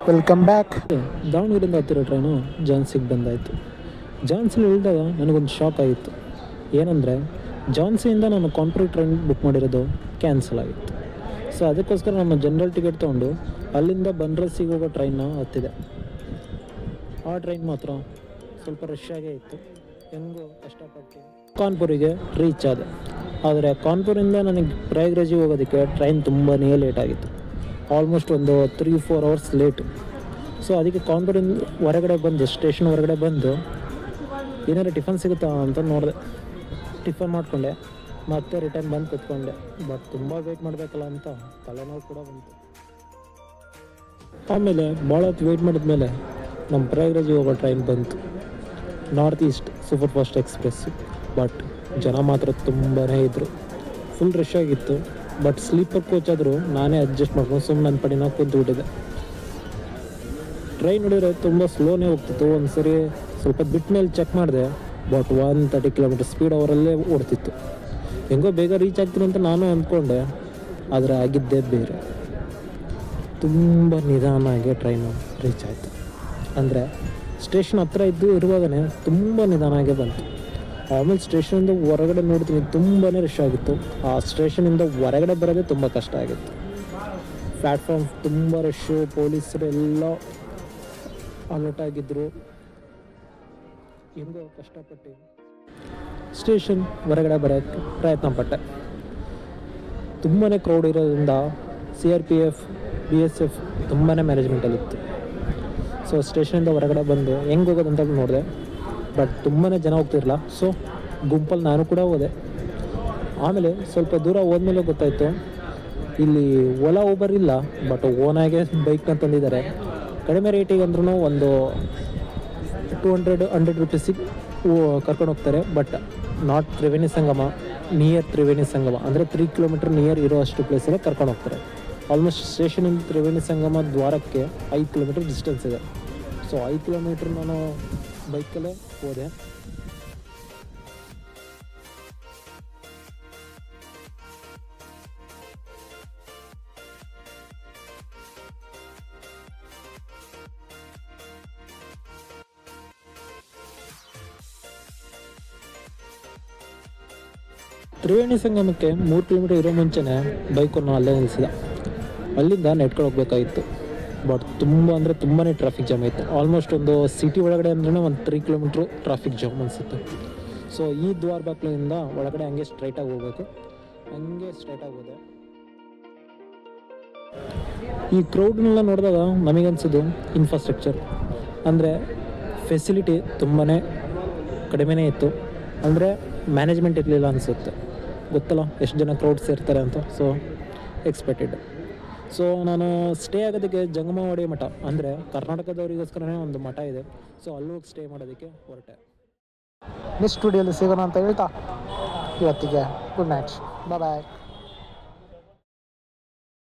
Welcome back. ದಾವಣಗೆರೆಯಿಂದ ಹತ್ತಿರೋ train ಜಾನ್ಸಿಗೆ ಬಂದಾಯಿತು. ಜಾನ್ಸಿಲಿ ಇಳಿದಾಗ ನನಗೊಂದು shock ಆಗಿತ್ತು. ಏನಂದರೆ ಜಾನ್ಸಿಯಿಂದ ನಾನು ಕಾಂಟ್ರಿ ಟ್ರೈನ್ ಬುಕ್ ಮಾಡಿರೋದು ಕ್ಯಾನ್ಸಲ್ ಆಗಿತ್ತು. ಸೊ ಅದಕ್ಕೋಸ್ಕರ ನಾನು ಜನರಲ್ ಟಿಕೆಟ್ ತೊಗೊಂಡು ಅಲ್ಲಿಂದ ಬನ್ರಸ್ಸಿಗೆ ಹೋಗೋ ಟ್ರೈನ್ನ ಹತ್ತಿದೆ. ಆ ಟ್ರೈನ್ ಮಾತ್ರ ಸ್ವಲ್ಪ ರಶ್ ಆಗೇ ಇತ್ತು. ಹೆಂಗೋ ಕಷ್ಟಪಟ್ಟು ಕಾನ್ಪುರಿಗೆ ರೀಚ್ ಆದೆ. ಆದರೆ ಕಾನ್ಪುರಿಂದ ನನಗೆ ಪ್ರಯಾಗ್ರಾಜಿಗೆ ಹೋಗೋದಕ್ಕೆ ಟ್ರೈನ್ ತುಂಬಾ ಲೇಟ್ ಆಗಿತ್ತು. ಆಲ್ಮೋಸ್ಟ್ ಒಂದು 3-4 ಅವರ್ಸ್ ಲೇಟು. ಸೊ ಅದಕ್ಕೆ ಕಾನ್ಪುರಿಂದ ಹೊರಗಡೆ ಬಂದು ಸ್ಟೇಷನ್ ಹೊರಗಡೆ ಬಂದು ಏನಾದ್ರು ಟಿಫನ್ ಸಿಗುತ್ತಾ ಅಂತ ನೋಡಿದೆ. ಟಿಫನ್ ಮಾಡಿಕೊಂಡೆ ಮತ್ತೆ ರಿಟರ್ನ್ ಬಂದು ಕೂತ್ಕೊಂಡೆ. ಬಟ್ ತುಂಬ ವೆಯ್ಟ್ ಮಾಡಬೇಕಲ್ಲ ಅಂತ ತಲೆನೋವು ಕೂಡ ಬಂತು. ಆಮೇಲೆ ಭಾಳ ಹೊತ್ತು ವೆಯ್ಟ್ ಮಾಡಿದ್ಮೇಲೆ ನಮ್ಮ ಪ್ರಯಾಗ್ರಾಜಿಗೆ ಹೋಗೋ ಟ್ರೈನ್ ಬಂತು. North East super fast express. But ಜನ ಮಾತ್ರ ತುಂಬಾ ಇದ್ದರು. ಫುಲ್ ರಶ್ ಆಗಿತ್ತು. ಬಟ್ ಸ್ಲೀಪರ್ ಕೋಚ್ ಆದರೂ ನಾನೇ ಅಡ್ಜಸ್ಟ್ ಮಾಡ್ಕೊಂಡು ಸುಮ್ಮನೆ ನನ್ನ ಪಡಿನ ಕೂತ್ಬಿಟ್ಟಿದ್ದೆ. ಟ್ರೈನ್ ನೋಡಿದ್ರೆ ತುಂಬ ಸ್ಲೋನೇ ಹೋಗ್ತಿತ್ತು. ಒಂದು ಸರಿ ಸ್ವಲ್ಪ ಬಿಟ್ಟ ಮೇಲೆ ಚೆಕ್ ಮಾಡಿದೆ. ಬಟ್ 130 ಕಿಲೋಮೀಟರ್ ಸ್ಪೀಡ್ ಅವರಲ್ಲೇ ಓಡ್ತಿತ್ತು. ಹೆಂಗೋ ಬೇಗ ರೀಚ್ ಆಗ್ತೀನಿ ಅಂತ ನಾನು ಅಂದ್ಕೊಂಡೆ. ಆದರೆ ಆಗಿದ್ದೇ ಬೇರೆ. ತುಂಬ ನಿಧಾನವಾಗಿ ಟ್ರೈನು ರೀಚ್ ಆಯಿತು. ಅಂದರೆ ಸ್ಟೇಷನ್ ಹತ್ರ ಇರುವಾಗಲೇ ತುಂಬ ನಿಧಾನವಾಗೇ ಬಂತು. ಆಮೇಲೆ ಸ್ಟೇಷನಿಂದ ಹೊರಗಡೆ ನೋಡ್ತೀನಿ ತುಂಬಾ ರಶ್ ಆಗಿತ್ತು. ಆ ಸ್ಟೇಷನಿಂದ ಹೊರಗಡೆ ಬರೋದೇ ತುಂಬ ಕಷ್ಟ ಆಗಿತ್ತು. ಪ್ಲ್ಯಾಟ್ಫಾರ್ಮ್ ತುಂಬ ರಶ್ಶು, ಪೊಲೀಸರು ಎಲ್ಲ ಅಲರ್ಟ್ ಆಗಿದ್ದರು. ಹೆಂಗೋ ಕಷ್ಟಪಟ್ಟು ಸ್ಟೇಷನ್ ಹೊರಗಡೆ ಬರೋಕ್ಕೆ ಪ್ರಯತ್ನ ಪಟ್ಟೆ. ತುಂಬಾ ಕ್ರೌಡ್ ಇರೋದ್ರಿಂದ CRPF BSF ತುಂಬಾ ಮ್ಯಾನೇಜ್ಮೆಂಟಲ್ಲಿತ್ತು. ಸೊ ಸ್ಟೇಷನಿಂದ ಹೊರಗಡೆ ಬಂದು ಹೆಂಗೆ ಹೋಗೋದಂತ ನೋಡಿದೆ. ಬಟ್ ತುಂಬಾ ಜನ ಹೋಗ್ತಿರಲಿಲ್ಲ. ಸೊ ಗುಂಪಲ್ಲಿ ನಾನು ಕೂಡ ಹೋದೆ. ಆಮೇಲೆ ಸ್ವಲ್ಪ ದೂರ ಹೋದ್ಮೇಲೆ ಗೊತ್ತಾಯಿತು ಇಲ್ಲಿ ಓಲಾ ಊಬರ್ ಇಲ್ಲ, ಬಟ್ ಓನಾಗೆ ಬೈಕ್ನ ತಂದಿದ್ದಾರೆ. ಕಡಿಮೆ ರೇಟಿಗೆ ಅಂದ್ರೂ ಒಂದು 200 ರೂಪೀಸಿಗೆ ಕರ್ಕೊಂಡು ಹೋಗ್ತಾರೆ. But not Triveni Sangam, near Triveni Sangam ಅಂದರೆ 3 ಕಿಲೋಮೀಟರ್ ನಿಯರ್ ಇರೋ ಅಷ್ಟು ಪ್ಲೇಸಲ್ಲೇ ಕರ್ಕೊಂಡು ಹೋಗ್ತಾರೆ. ಆಲ್ಮೋಸ್ಟ್ ಸ್ಟೇಷನಿಂದ ತ್ರಿವೇಣಿ ಸಂಗಮ ದ್ವಾರಕ್ಕೆ 5 ಕಿಲೋಮೀಟರ್ ಡಿಸ್ಟೆನ್ಸ್ ಇದೆ. ಸೊ 5 ಕಿಲೋಮೀಟ್ರ್ ನಾನು ಬೈಕಲ್ಲೇ ಹೋದೆ. ತ್ರಿವೇಣಿ ಸಂಗಮಕ್ಕೆ 3 ಕಿಲೋಮೀಟರ್ ಇರೋ ಮುಂಚೆನೇ ಬೈಕನ್ನು ಅಲ್ಲೇ ನಿಲ್ಲಿಸಿದ. ಅಲ್ಲಿಂದ ನೆಟ್ಕೊಂಡು ಹೋಗ್ಬೇಕಾಗಿತ್ತು. ಬಟ್ ತುಂಬ ಅಂದರೆ ತುಂಬಾ ಟ್ರಾಫಿಕ್ ಜಾಮ್ ಆಯಿತು. ಆಲ್ಮೋಸ್ಟ್ ಒಂದು ಸಿಟಿ ಒಳಗಡೆ ಅಂದ್ರೆ ಒಂದು 3 ಕಿಲೋಮೀಟ್ರು ಟ್ರಾಫಿಕ್ ಜಾಮ್ ಅನಿಸುತ್ತೆ. ಸೊ ಈ ದ್ವಾರ ಬಾಗಿಲಿಂದ ಒಳಗಡೆ ಹಂಗೆ ಸ್ಟ್ರೈಟಾಗಿ ಹೋಗ್ಬೇಕು. ಹಂಗೆ ಸ್ಟ್ರೈಟಾಗಿ ಹೋದೆ. ಈ ಕ್ರೌಡ್ನೆಲ್ಲ ನೋಡಿದಾಗ ನಮಗನ್ಸೋದು ಇನ್ಫ್ರಾಸ್ಟ್ರಕ್ಚರ್ ಅಂದರೆ ಫೆಸಿಲಿಟಿ ತುಂಬಾ ಕಡಿಮೆನೇ ಇತ್ತು. ಅಂದರೆ ಮ್ಯಾನೇಜ್ಮೆಂಟ್ ಇರಲಿಲ್ಲ ಅನಿಸುತ್ತೆ. ಗೊತ್ತಲ್ಲ ಎಷ್ಟು ಜನ ಕ್ರೌಡ್ ಸೇರ್ತಾರೆ ಅಂತ. So expected. ಸೊ ನಾನು ಸ್ಟೇ ಆಗೋದಕ್ಕೆ ಜಂಗಮವಾಡಿ ಮಠ ಅಂದರೆ ಕರ್ನಾಟಕದವರಿಗೋಸ್ಕರನೇ ಒಂದು ಮಠ ಇದೆ. ಸೊ ಅಲ್ಲಿ ಹೋಗಿ ಸ್ಟೇ ಮಾಡೋದಕ್ಕೆ ಹೊರಟೆ. ನೆಕ್ಸ್ಟ್ ವಿಡಿಯೋಲಿ ಸಿಗೋಣ ಅಂತ ಹೇಳ್ತಾ ಇವತ್ತಿಗೆ ಗುಡ್ ನೈಟ್, ಬಾಯ್.